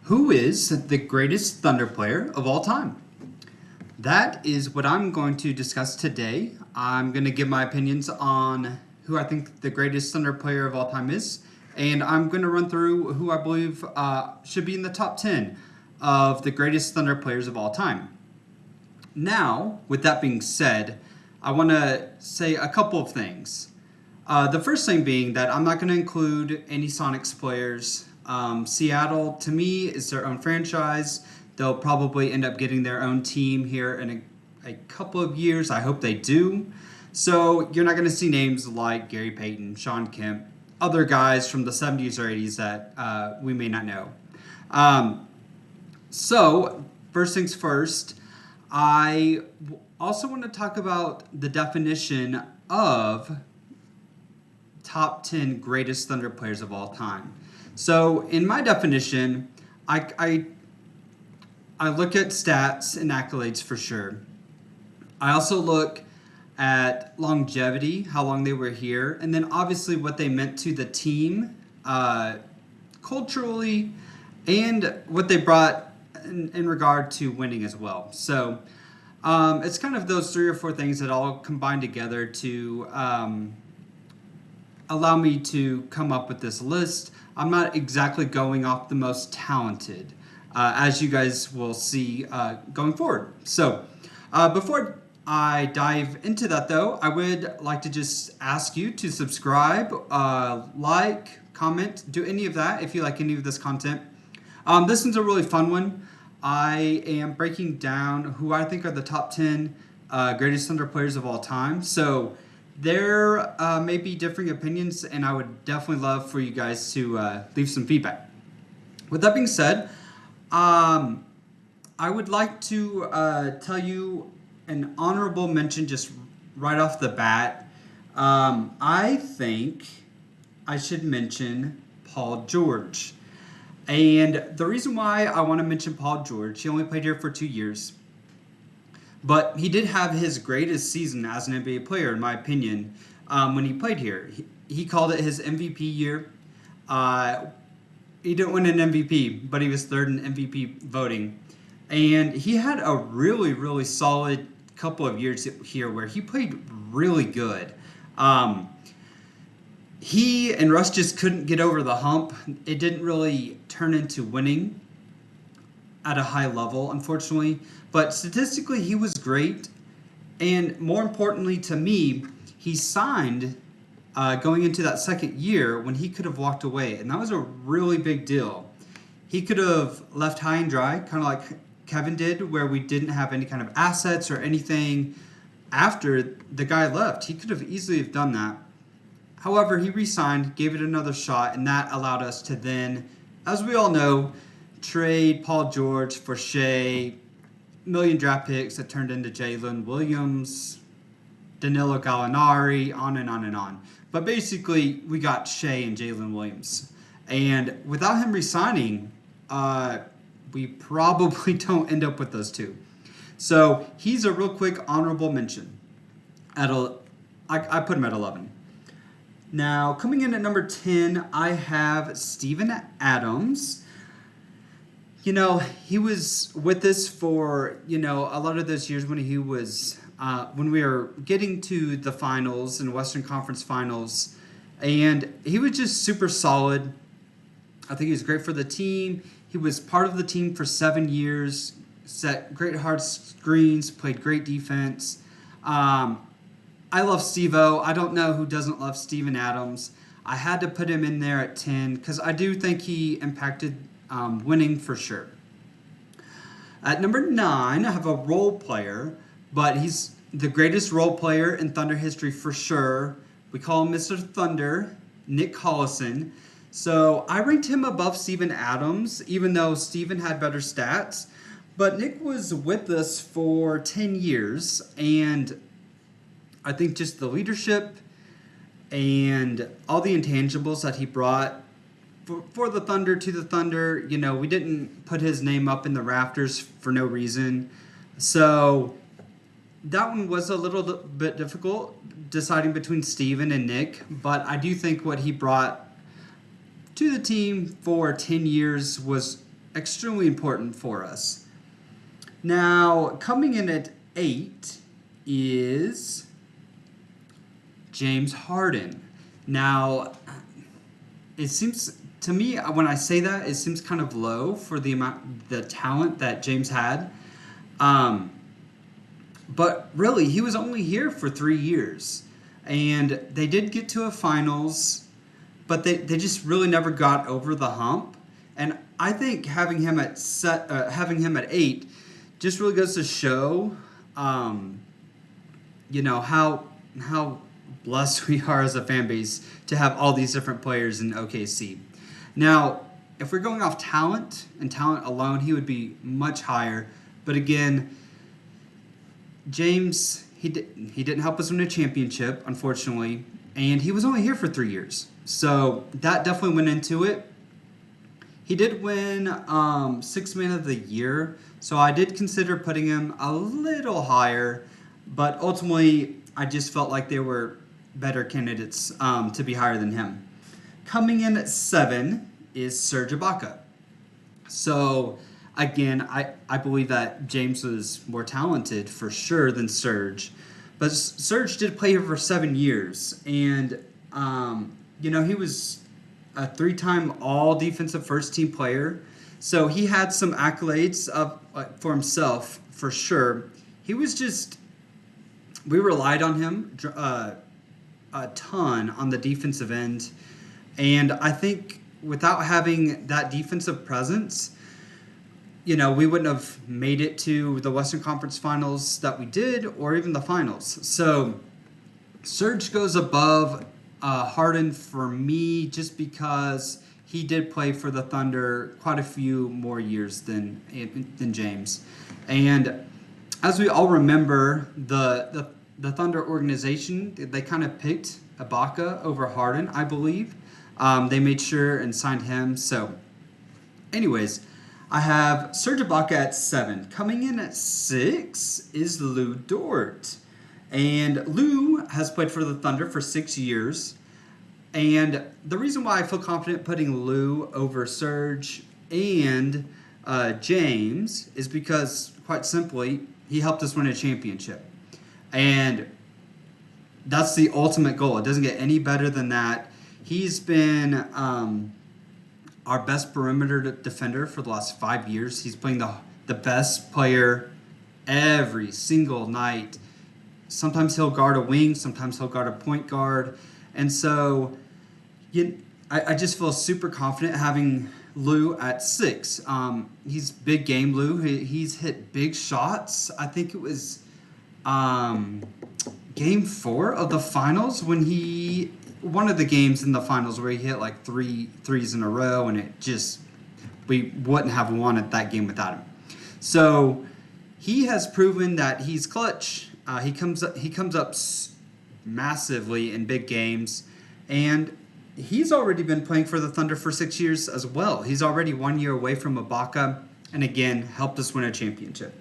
Who is the greatest Thunder player of all time? That is what I'm going to discuss today. I'm going to give my opinions on who I think the greatest Thunder player of all time is, and I'm going to run through who I believe should be in the top 10 of the greatest Thunder players of all time. Now, with that being said, I want to say a couple of things. The first thing being that I'm not going to include any Sonics players. Seattle, to me, is their own franchise. They'll probably end up getting their own team here in a couple of years. I hope they do. So you're not going to see names like Gary Payton, Sean Kemp, other guys from the 70s or 80s that we may not know. So, first things first, I also want to talk about the definition of top 10 greatest Thunder players of all time. So, in my definition, I look at stats and accolades for sure. I also look at longevity, how long they were here, and then obviously what they meant to the team culturally and what they brought in regard to winning as well. So it's kind of those 3 or 4 things that all combine together to allow me to come up with this list. I'm not exactly going off the most talented, as you guys will see going forward. So before I dive into that, though, I would like to just ask you to subscribe, like, comment, do any of that if you like any of this content. This one's a really fun one. I am breaking down who I think are the top 10 greatest Thunder players of all time. So there may be differing opinions, and I would definitely love for you guys to leave some feedback. With that being said, I would like to tell you an honorable mention just right off the bat. I think I should mention Paul George. And the reason why I want to mention Paul George, he only played here for 2 years, but he did have his greatest season as an NBA player, in my opinion, when he played here. He called it his MVP year. He didn't win an MVP, but he was third in MVP voting. And he had a really, really solid couple of years here where he played really good. He and Russ just couldn't get over the hump. It didn't really turn into winning at a high level, unfortunately. But statistically, he was great. And more importantly to me, he signed going into that second year when he could have walked away. And that was a really big deal. He could have left high and dry, kind of like Kevin did, where we didn't have any kind of assets or anything after the guy left. He could have easily have done that. However, he re-signed, gave it another shot, and that allowed us to then, as we all know, trade Paul George for Shea, million draft picks that turned into Jalen Williams, Danilo Gallinari, on and on and on. But basically, we got Shea and Jalen Williams. And without him re-signing, we probably don't end up with those two. So he's a real quick honorable mention. I put him at 11. Now, coming in at number 10, I have Steven Adams. You know, he was with us for, a lot of those years when he was, when we were getting to the finals and Western Conference finals. And he was just super solid. I think he was great for the team. He was part of the team for 7 years, set great hard screens, played great defense. I love Steve-O. I don't know who doesn't love Steven Adams. I had to put him in there at 10 because I do think he impacted winning for sure. At number 9, I have a role player, but he's the greatest role player in Thunder history for sure. We call him Mr. Thunder, Nick Collison. So I ranked him above Steven Adams, even though Steven had better stats. But Nick was with us for 10 years, and I think just the leadership and all the intangibles that he brought for the Thunder to the Thunder, we didn't put his name up in the rafters for no reason. So that one was a little bit difficult deciding between Steven and Nick, but I do think what he brought to the team for 10 years was extremely important for us. Now, coming in at 8 is James Harden. Now, it seems to me when I say that, it seems kind of low for the talent that James had. Um, but really, he was only here for 3 years, and they did get to a finals, but they just really never got over the hump. And I think having him at 8 just really goes to show, um, how blessed we are as a fan base to have all these different players in OKC. Now, if we're going off talent and talent alone, he would be much higher. But again, James, he didn't help us win a championship, unfortunately, and he was only here for 3 years. So that definitely went into it. He did win Sixth Man of the Year, so I did consider putting him a little higher, but ultimately I just felt like there were better candidates to be higher than him. Coming in at 7 is Serge Ibaka. So again, I believe that James was more talented for sure than Serge, but Serge did play here for 7 years, and he was a 3-time all-defensive first-team player, so he had some accolades for himself for sure. He was just, we relied on him a ton on the defensive end, and I think without having that defensive presence, we wouldn't have made it to the Western Conference Finals that we did, or even the finals. So Serge goes above Harden for me just because he did play for the Thunder quite a few more years than James. And as we all remember, the Thunder organization, they kind of picked Ibaka over Harden, I believe. They made sure and signed him. So anyways, I have Serge Ibaka at 7. Coming in at 6 is Lou Dort. And Lou has played for the Thunder for 6 years. And the reason why I feel confident putting Lou over Serge and James is because, quite simply, he helped us win a championship. And that's the ultimate goal. It doesn't get any better than that. He's been our best perimeter defender for the last 5 years. He's playing the best player every single night. Sometimes he'll guard a wing, sometimes he'll guard a point guard. And so I just feel super confident having Lou at 6. He's big game Lou. He's hit big shots. I think it was game 4 of the finals when one of the games in the finals where he hit like 3 threes in a row, and we wouldn't have won at that game without him. So he has proven that he's clutch. He comes up massively in big games, and he's already been playing for the Thunder for 6 years as well. He's already 1 year away from Ibaka, and again, helped us win a championship.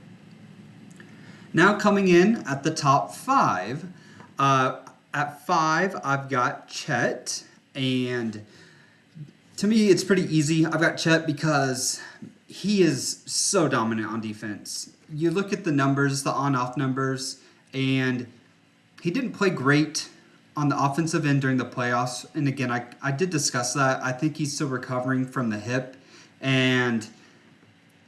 Now coming in at the top 5, at 5, I've got Chet, and to me, it's pretty easy. I've got Chet because he is so dominant on defense. You look at the numbers, the on-off numbers, and he didn't play great on the offensive end during the playoffs. And again, I did discuss that. I think he's still recovering from the hip, and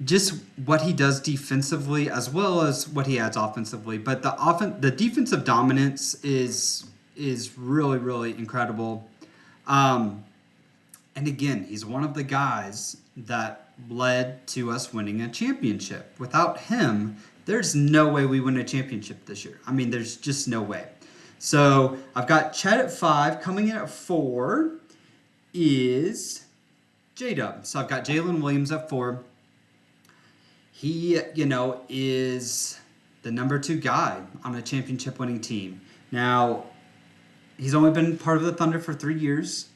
just what he does defensively as well as what he adds offensively. But the defensive dominance is really, really incredible. And again, he's one of the guys that led to us winning a championship. Without him, there's no way we win a championship this year. I mean, there's just no way. So I've got Chet at 5. Coming in at 4 is J-Dub. So I've got Jalen Williams at 4. He, is the number 2 guy on a championship winning team. Now, he's only been part of the Thunder for 3 years.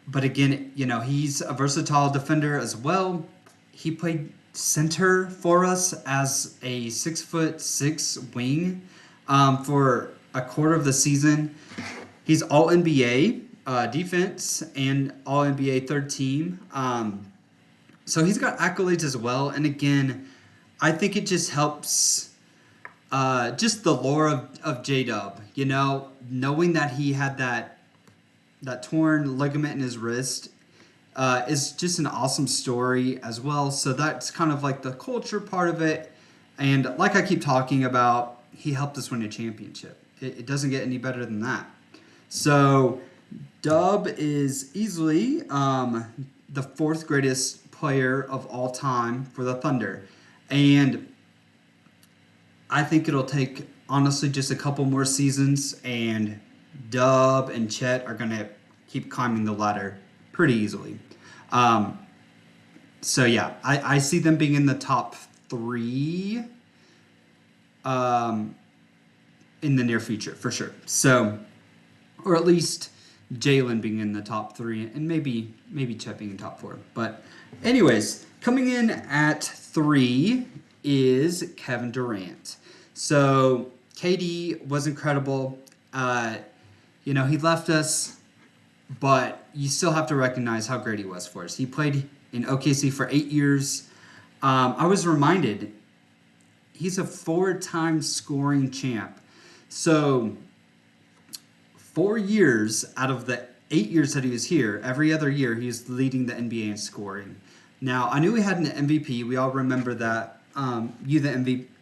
But again, he's a versatile defender as well. He played center for us as a 6'6" wing for a quarter of the season. He's all NBA defense and all NBA third team. So he's got accolades as well. And again, I think it just helps just the lore of J-Dub, knowing that he had that torn ligament in his wrist is just an awesome story as well. So that's kind of like the culture part of it. And like I keep talking about, he helped us win a championship. It doesn't get any better than that. So Dub is easily the fourth greatest player of all time for the Thunder. And I think it'll take, honestly, just a couple more seasons, and Dub and Chet are going to keep climbing the ladder pretty easily. So, yeah, I see them being in the top 3 in the near future, for sure. So, or at least Jalen being in the top 3, and maybe Chet being in top 4. But anyways, coming in at 3 is Kevin Durant. So KD was incredible. He left us, but you still have to recognize how great he was for us. He played in OKC for 8 years. I was reminded he's a 4-time scoring champ. So 4 years out of the 8 years that he was here, every other year he was leading the NBA in scoring. Now, I knew we had an MVP. We all remember that.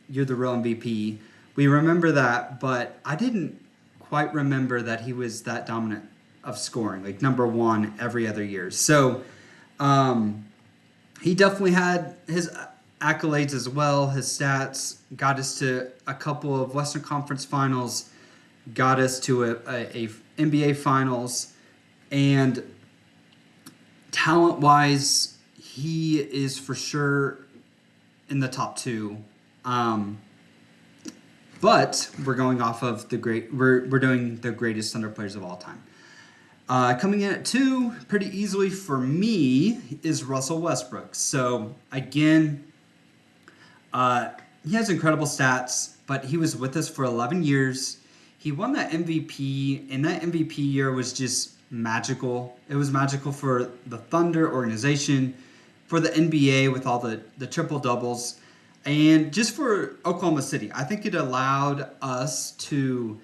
You're the real MVP. We remember that, but I didn't quite remember that he was that dominant of scoring, like number 1 every other year. So he definitely had his accolades as well. His stats got us to a couple of Western Conference Finals, got us to a NBA Finals, and talent-wise, he is for sure in the top 2. But we're going off of we're doing the greatest Thunder players of all time. Coming in at 2, pretty easily for me, is Russell Westbrook. So again, he has incredible stats, but he was with us for 11 years. He won that MVP, and that MVP year was just magical. It was magical for the Thunder organization, for the NBA with all the triple doubles, and just for Oklahoma City. I think it allowed us to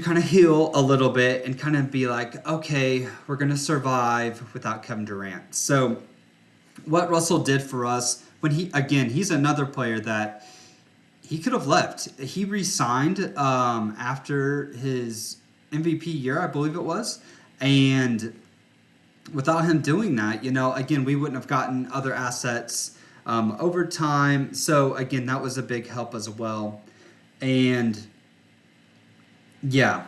kind of heal a little bit and kind of be like, okay, we're going to survive without Kevin Durant. So what Russell did for us, he's another player that he could have left. He re-signed after his MVP year, I believe it was. And without him doing that, again, we wouldn't have gotten other assets over time. So, again, that was a big help as well. And, yeah,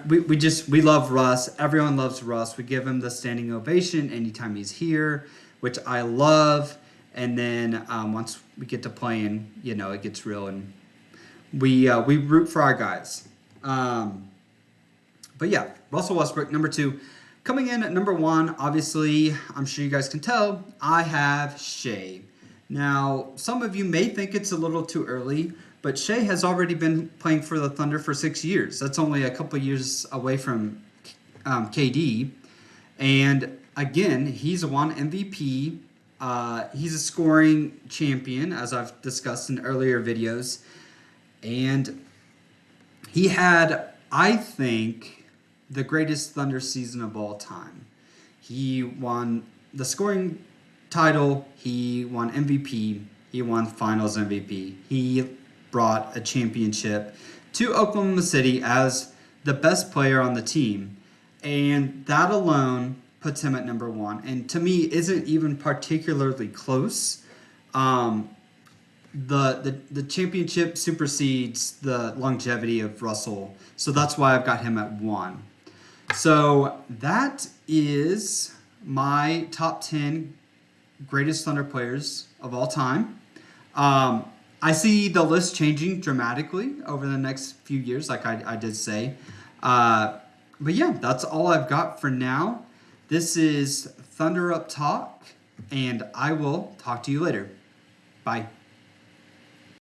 we love Russ. Everyone loves Russ. We give him the standing ovation anytime he's here, which I love. And then once we get to playing, it gets real, and we root for our guys. But yeah, Russell Westbrook, number 2. Coming in at number 1, obviously, I'm sure you guys can tell, I have Shea. Now, some of you may think it's a little too early, but Shea has already been playing for the Thunder for 6 years. That's only a couple years away from KD. And again, he's won MVP. He's a scoring champion, as I've discussed in earlier videos. And he had, I think, the greatest Thunder season of all time. He won the scoring title. He won MVP. He won Finals MVP. He brought a championship to Oklahoma City as the best player on the team. And that alone puts him at number 1, and to me isn't even particularly close. The championship supersedes the longevity of Russell, so that's why I've got him at 1. So that is my top 10 greatest Thunder players of all time. I see the list changing dramatically over the next few years, like I did say. But yeah, that's all I've got for now. This is Thunder Up Talk, and I will talk to you later. Bye.